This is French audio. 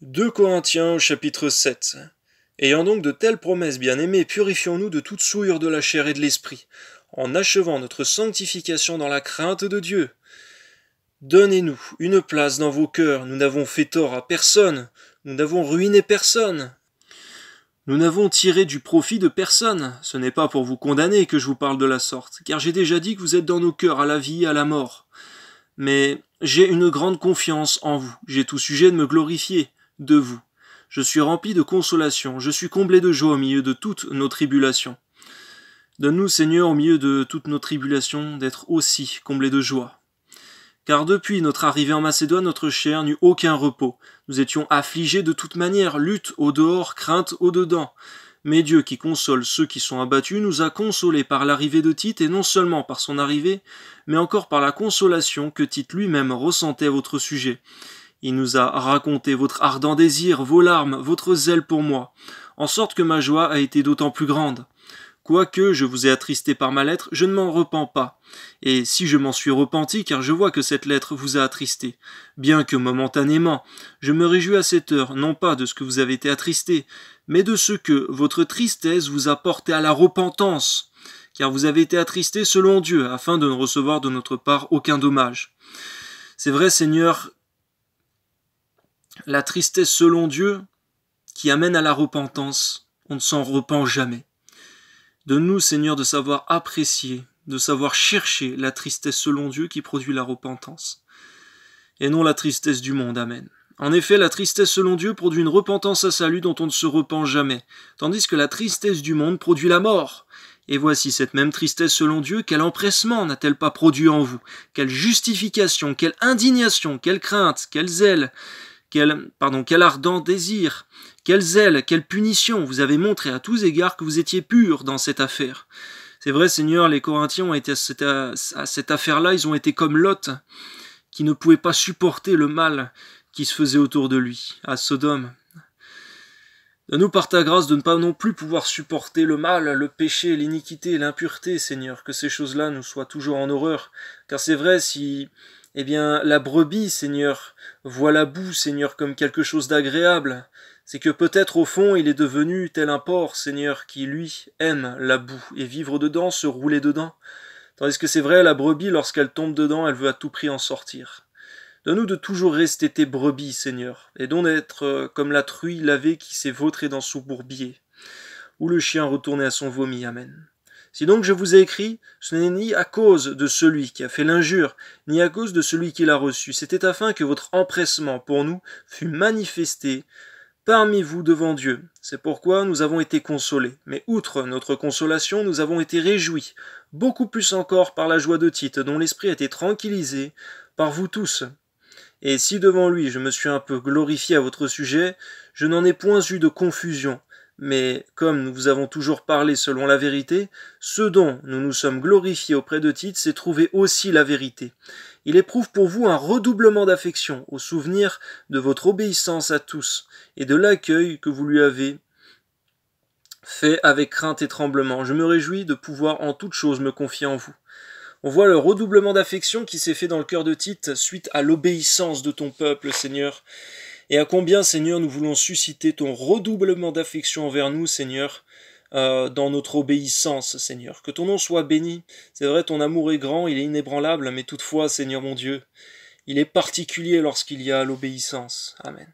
2 Corinthiens au chapitre 7. Ayant donc de telles promesses, bien-aimés, purifions-nous de toute souillure de la chair et de l'esprit, en achevant notre sanctification dans la crainte de Dieu. Donnez-nous une place dans vos cœurs, nous n'avons fait tort à personne, nous n'avons ruiné personne. Nous n'avons tiré du profit de personne, ce n'est pas pour vous condamner que je vous parle de la sorte, car j'ai déjà dit que vous êtes dans nos cœurs à la vie et à la mort. Mais j'ai une grande confiance en vous, j'ai tout sujet de me glorifier de vous. Je suis rempli de consolation, je suis comblé de joie au milieu de toutes nos tribulations. Donne-nous, Seigneur, au milieu de toutes nos tribulations, d'être aussi comblés de joie. Car depuis notre arrivée en Macédoine, notre chair n'eut aucun repos. Nous étions affligés de toute manière, lutte au dehors, crainte au dedans. Mais Dieu qui console ceux qui sont abattus nous a consolés par l'arrivée de Tite, et non seulement par son arrivée, mais encore par la consolation que Tite lui-même ressentait à votre sujet. Il nous a raconté votre ardent désir, vos larmes, votre zèle pour moi, en sorte que ma joie a été d'autant plus grande. Quoique je vous ai attristé par ma lettre, je ne m'en repens pas. Et si je m'en suis repenti, car je vois que cette lettre vous a attristé, bien que momentanément, je me réjouis à cette heure, non pas de ce que vous avez été attristé, mais de ce que votre tristesse vous a porté à la repentance, car vous avez été attristé selon Dieu, afin de ne recevoir de notre part aucun dommage. C'est vrai, Seigneur, la tristesse selon Dieu, qui amène à la repentance, on ne s'en repent jamais. Donne-nous, Seigneur, de savoir apprécier, de savoir chercher la tristesse selon Dieu qui produit la repentance, et non la tristesse du monde. Amen. En effet, la tristesse selon Dieu produit une repentance à salut dont on ne se repent jamais, tandis que la tristesse du monde produit la mort. Et voici cette même tristesse selon Dieu, quel empressement n'a-t-elle pas produit en vous? Quelle justification, quelle indignation, quelle crainte, quel zèle, quel ardent désir, quel zèle, quelle punition. Vous avez montré à tous égards que vous étiez purs dans cette affaire. C'est vrai, Seigneur, les Corinthiens ont été à cette affaire-là, ils ont été comme Lot, qui ne pouvait pas supporter le mal qui se faisait autour de lui, à Sodome. Donne-nous par ta grâce de ne pas non plus pouvoir supporter le mal, le péché, l'iniquité, l'impureté, Seigneur, que ces choses-là nous soient toujours en horreur. Car c'est vrai, si la brebis, Seigneur, voit la boue, Seigneur, comme quelque chose d'agréable, c'est que peut-être au fond il est devenu tel un porc, Seigneur, qui lui aime la boue, et vivre dedans, se rouler dedans. Tandis que c'est vrai, la brebis, lorsqu'elle tombe dedans, elle veut à tout prix en sortir. Donne-nous de toujours rester tes brebis, Seigneur, et donc d'être comme la truie lavée qui s'est vautrée dans son bourbier, ou le chien retourné à son vomi. Amen. Si donc je vous ai écrit, ce n'est ni à cause de celui qui a fait l'injure, ni à cause de celui qui l'a reçu. C'était afin que votre empressement pour nous fût manifesté parmi vous devant Dieu. C'est pourquoi nous avons été consolés. Mais outre notre consolation, nous avons été réjouis, beaucoup plus encore par la joie de Tite, dont l'esprit a été tranquillisé par vous tous. Et si devant lui je me suis un peu glorifié à votre sujet, je n'en ai point eu de confusion. Mais comme nous vous avons toujours parlé selon la vérité, ce dont nous nous sommes glorifiés auprès de Tite, c'est trouver aussi la vérité. Il éprouve pour vous un redoublement d'affection au souvenir de votre obéissance à tous et de l'accueil que vous lui avez fait avec crainte et tremblement. Je me réjouis de pouvoir en toute chose me confier en vous. On voit le redoublement d'affection qui s'est fait dans le cœur de Tite suite à l'obéissance de ton peuple, Seigneur. Et à combien, Seigneur, nous voulons susciter ton redoublement d'affection envers nous, Seigneur, dans notre obéissance, Seigneur. Que ton nom soit béni. C'est vrai, ton amour est grand, il est inébranlable, mais toutefois, Seigneur mon Dieu, il est particulier lorsqu'il y a l'obéissance. Amen.